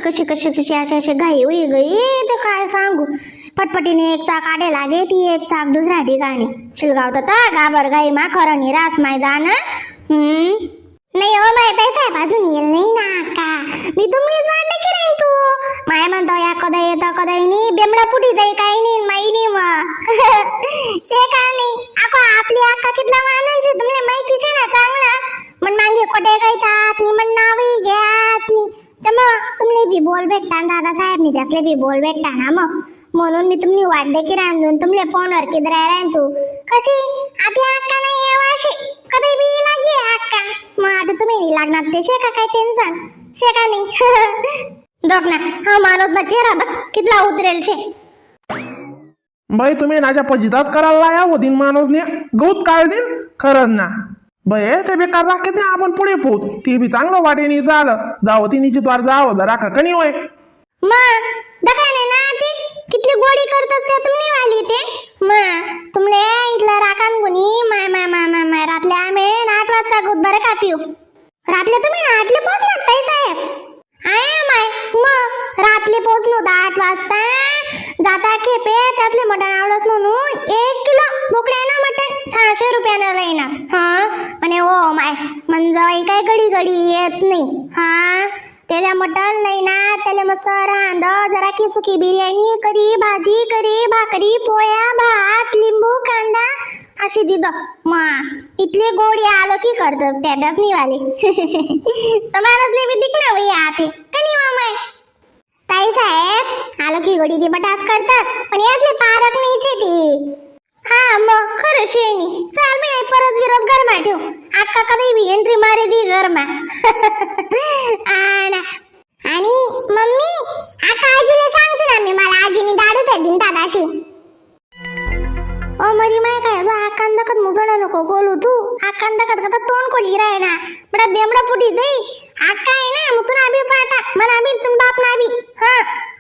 कशी अशी घाई होई गई तर काय सांगू. पटपटीने एक चाक आडे लागे ती एक चाक दुसऱ्या ठिकाणी. शिलगाव तर गाबर गाई मा खरं निरास माय जाण. नाही हो माहित आहे साहेब अजून येईल नाही ना का. मी तुम्हीच वाटत की नाही तू माय म्हणतो या कदा येतं कदा नाही बेमडा पुटी जाई काही नाही माई नाही मग शे काय नाही अको आपली अक्का कितला मानन छे तुम्हाला माहिती छे ना चांगला. मन मागे कोटे काही तात नि मन नावी घ्यात नि तर मग तुम्ही बी बोल भेटता दादा साहेब नि त्यासले बी बोल भेटता ना मग. म्हणून मी तुम्ही वाट देखील रांधून तुमले फोनवर किधर राहीन तू कशी आपली अक्का नाही यावाशी कधी बी लागे अक्का. मग आता तुम्ही नाही लागणार ते शे का काय टेन्शन शे का नाही. दोक ना हा माणूस चेहरा बघ कितला उतरेल शे. बाई तुम्ही नाच्या पजिताच करायला या होतीन माणूसने गौत काय देईन खरंच ना. बाई ते बेकार राखेत ना आपण पुढे पोहत ती बी चांगलं वाटेनी झालं जावं ती निश्चितवार जावं जरा का कणी होय. मग दकाने ना ती कितली गोडी करतस ते तुम्ही वाली ते मग तुमले इथला राखान गुनी माय माय माय माय माय रातले आम्ही 8 वाजता गुदबर का पिऊ. रातले तुम्ही 8ले पोहोचणार ताई साहेब. आय माय मग रातले पोहोचलो 8 वाजता जाता खेपे त्यातले मटण आवडत म्हणून 1 किलो बोकड्यानं मटण 600 रुपयानं लईना. हा म्हणे ओ माय म्हणजे काय घडी घडी येत नाही. हा त्याला मटण नाही ना त्याला मस्त रांद जरा की सुकी बिर्याणी करी भाजी करी भाकरी पोया भात लिंबू कांदा अशी दिद मग इथले गोडी आलो की करतस त्यातच निवाले. माणूसले बी दिख ना वही आते कनी माय ताई साहेब आलो की गोडी ती बटास करतस पण यातले पारक नाही छे ती. हा मग खरं शेणी चाल मी परत विरोध घरमा ठेव अक्का कधी बी एंट्री मारे दी घरमा. आणि मम्मी आता आजीला सांगतो ना मी मला आजीने दारू पेदीन दादाशी. ओ मरी माय काय जो आकांदकत मुसळा नको बोलू तू आकांदकत कथा तोंड कोली राय ना बडा बेमडा पुटी जाई आका आहे ना मग तुला अभी पाटा मला अभी तुम बाप ना अभी. हा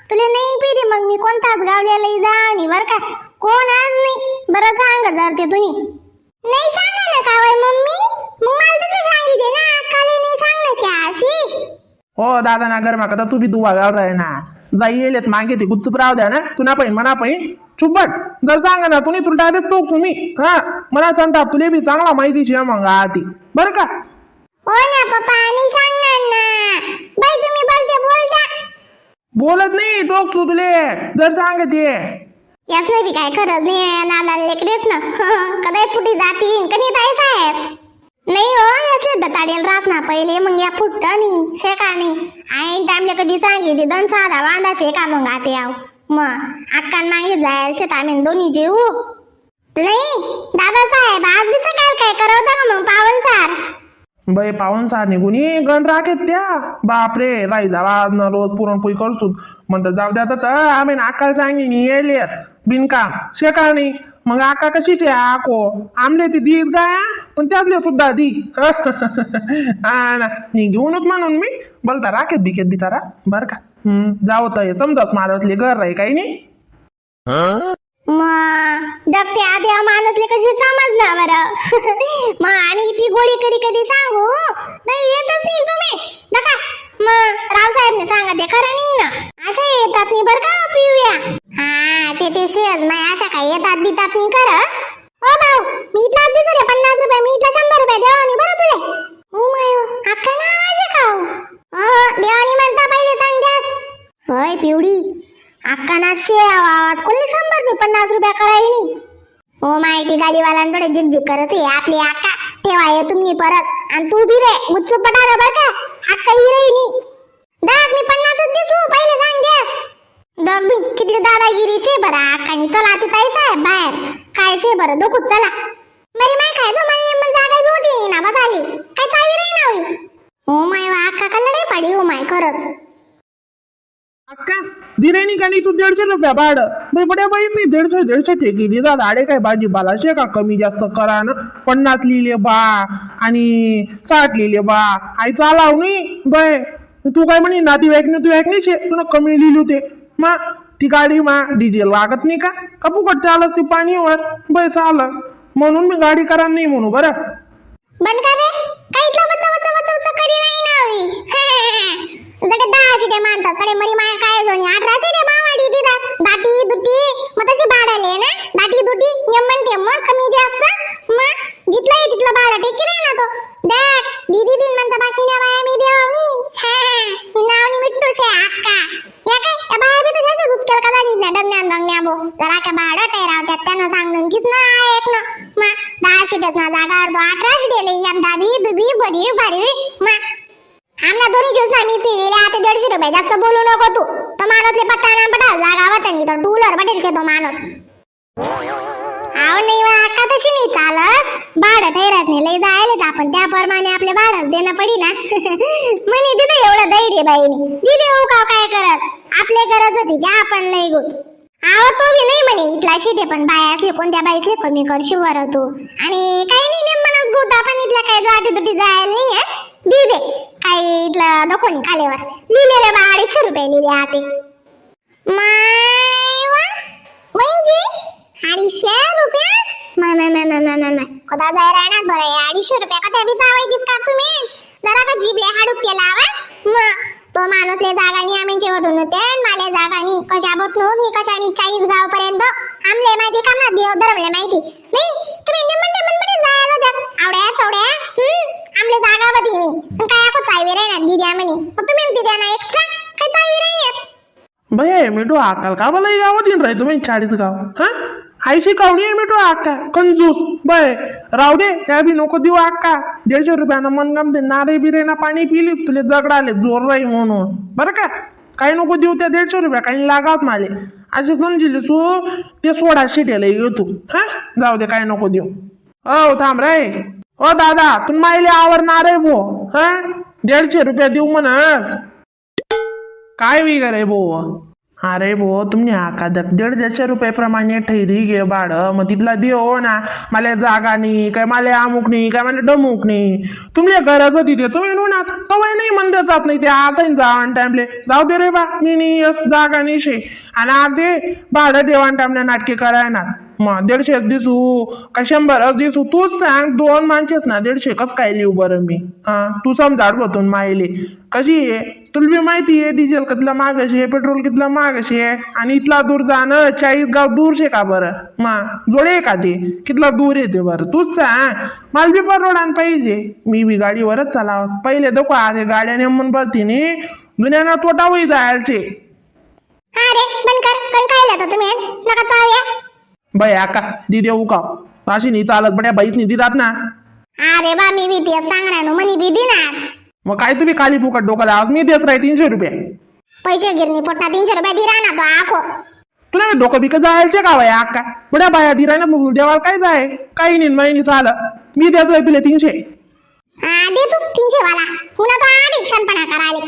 तुला नाही पिरी मग मी कोणताच गावल्याला जा आणि बर का कोण आज नाही बरं सांग जर ते तुम्ही नाही सांगा ना का वय मम्मी मग मला तसं सांगितले ना अक्काला नाही सांगण्याची अशी. हो दादा ना गरमा कदा तू बी दुवा गाव आहे ना जाई येलेत मागे ते गुच्चूप राव द्या ना तुला पाहिजे मना पाहिजे चुपट जर सांगा ना तुम्ही तुला डायरेक्ट टोक तुम्ही. हा मला सांगता तुला बी चांगला माहितीची मग आती बरं का. हो ना पप्पा आणि सांगणार ना बाई तुम्ही बोलता बोलत नाही टोक तू तुले जर सांगते याच नाही बी काय खरंच नाही नाला लेकरेच ना कदाय फुटी जातील कधी ताई साहेब. नाही हो याचे दताडेल राहत ना पहिले मग या फुटणी शेकाणी आईन टाइमले कधी सांगितली 2 साधा वांदा शेका मग आते आव मग अक्कान मागे जायला शेत आम्ही दोन्ही जेऊ. नाही दादा साहेब आज बी सकाळ काय करवता का मग पावन सार. बाई पावन सार निघून गण राखेत त्या बापरे राई जावा रोज पुरणपोळी करसून म्हणतात जाऊ द्या तर आम्ही नाकाल सांगीन येलेत बिनकाम शेकाणी. मग आका कशीचे आको आमले ती दीद गाया पण त्यातले सुद्धा दी. हा ना घेऊनच म्हणून मी बोलता राखेत बिकेत बिचारा बर का. जाऊ तर समजत मारसले घर राही काही नाही. मग दगते आधी माणूसले कशी समजणार बरं. मग आणि ती गोळी कधी सांगू नाही येतच नाही तुम्ही नका. मग रावसाहेबने सांगा ते खरं नाही ना अशा येतात नाही बरं का पिऊया. हा ते शेज माय अशा काय येतात बितात नाही कर. ओ भाऊ मी इथला दिसू रे 50 रुपये मी इथला 100 रुपये देवानी बरं तुले. ओ माय अक्का ना आवाज खाऊ देवानी म्हणता पहिले सांग द्यास. होय पिवडी अक्का ना शे आवाज कोणी 100 नाही 50 रुपये करायला नाही. हो माहिती गाडीवाल्यांकडे जिगजिग करत आहे आपली अक्का ठेवा ये तुम्ही परत आणि तू बी रे गुच्चू पटार बर का अक्का ही नी दाग मी 50च देसू पहिले सांग द्यास. दग किती दादागिरी शे बरं अक्कानी चला ती ताई साहेब बाहेर काय शे बरं दोखूच चला. बरी माय काय जो मला मन जागा बी होती ना बस आली काय चावी रे नावी. हो माय अक्का का लढाई पाडी हो माय खरंच. अक्का दिरेनी का नाही तू 150 रुपया भाडं बड्या बाई मी 150 ठेकी दिला आडे काय भाजीपाला शे का कमी जास्त करा ना 50 लिहिले बा आणि 60 लिहिले बा आई चालाव नाही बाय तू काय म्हणे नातेवाईकने तू ऐकली शे तुला कमी लिहिली होते मा ती गाडी मा डिझेल लागत नाही का फुकट चालस ती पाणीवर बाय चाल म्हणून मी गाडी करा नाही म्हणू बरं. बंद कर रे काही इतला बच्चा करी नाही ना सगळे 10 शिटे मानतात सगळे मरी माया काय जोणी 18 शिटे मावाडी देतात दाटी दुटी मग तशी भाडले ना दाटी दुटी नियमन ठेमन कमी जास्त मग जिथलं तिथलं भाडं टेकी नाही ना तो देख दीदी दिन म्हणता बाकी ना बाया मी देवनी मी नावनी मिट्टू शे अक्का या काय या बाया बी तशाच गुचकेल कदा दिसल्या डंग्यान डंग्या बो जरा काय भाडं टेरावत्यात त्यांना सांगून कितना एक ना मग 10 शिटेच ना जागा अर्धो 18 शिटेले यंदा बी दुबी बरी भरी मग आमना दोन्ही दिवस ना मी दिलेले आता 150 रुपये जास्त बोलू नको तू तो माणूसले पत्ता ना पटा जागा होता नाही तर डूलर बटेल छे तो माणूस आव नाही वा अक्का तशी नाही चालत भाडं ठेरत नाही लय जायलेच आपण त्याप्रमाणे आपले भाडं देणं पडी ना म्हणे दिलं एवढं दैर्य बाईनी दिले उकाव काय करत आपले गरज होती त्या आपण लय गुत आव तो बी नाही म्हणे इथला शिटे पण बाया असले कोणत्या बाईतले कमी करशी वर तू आणि काही नाही नेमनच गुत आपण इथल्या काय गाठी दुटी जायला नाही दे काही इथलं दखोनी खाल्यावर लिहिलेले बा 250 रुपये लिहिले आते माय वा वहिनी 250 रुपये माय कदा जाय राहणार बरं 250 रुपये कदा बी जावायचीच का तुम्ही जरा का जीबले हाडूक केला वा मग तो माणूसले जागानी आम्हीचे वडून होते माले जागानी कशा बटणूक नि कशानी 40 गाव पर्यंत आमले माहिती का ना देव धर्मले माहिती नाही तुम्ही निमन पडे जायला द्या आवड्या चवड्या आमले जागा बदी नाही पण काय ako चायवे रे ना दिद्या म्हणे मग तुम्ही दिद्या ना एक्स्ट्रा काय चायवे रे भय मिठू अक्काल का बोला गावात येऊन राही तुम्ही 40 गाव हा आईशी कावडी आहे मिठू अक्का कंजूस बय राहू दे त्या बी नको देऊ अक्का 150 रुपयानं मनगम ते नारे बिरेना पाणी पिली तुले जगडाले जोर राही म्हणून बरं का काही नको देऊ त्या 150 रुपया काही लागात माले असे समजिले तू ते 16 शिटेला येऊ तू हा जाऊ दे काही नको देऊ ओ थांब रे ओ दादा तुम मायले आवरणार आहे भो हा 150 रुपया देऊ म्हणस काय बिगर आहे भो अरे भो तुम्ही आका 150 रुपये प्रमाणे ठैरी घे भाडं मग तिथला देऊ ना मला जागा नाही काय मला अमुक नाही काय मला डमुक नाही तुम्ही गरज होती ते तुम्ही ना तवय नाही म्हणत जात नाही ते आता जावण टाइमले जाऊ दे रे बा मी नाही जागा नाही शे आणि आते भाडं देवाण टाइमला नाटके करायना मग 150 दिसू का 100 दिसू तूच सांग 2 माणसेच ना 150 कस काय लिहू बरं मी हा तू समजाड बतून मायले कशी आहे तुला बी माहिती आहे डिझेल कितला महाग आहे पेट्रोल कितला महाग आहे आणि इथला दूर जाणं 40 गाव दूर शे का बरं मग जोडे का ते कितला दूर येते बरं तूच सांग मला बी परवडान पाहिजे मी बी गाडीवरच चालावं पहिले दको आधी गाड्या नेमून बघती नी दुनियाना तोटा होई जायचे अरे बंद कर पण काय लाता तुम्ही नका चावया बाई आका दी देऊ का अशी नाही चालत बड्या बाईच नाही देतात ना अरे बा मी बी ते सांगणार ना मनी बी देणार मग काय तुम्ही खाली फुकट डोकं लावत मी देत राही 300 रुपये पैसे गिरणी पोटा 300 रुपये दिरा ना तो आखो तुला डोकं बिकत जायचे का बाई आका बड्या बाया दिराय ना मग देवाला काय जाय काही नाही महिनी चालं मी देतोय तुला 300 हा दे तू 300 वाला पुन्हा तो आधी क्षणपणा करायला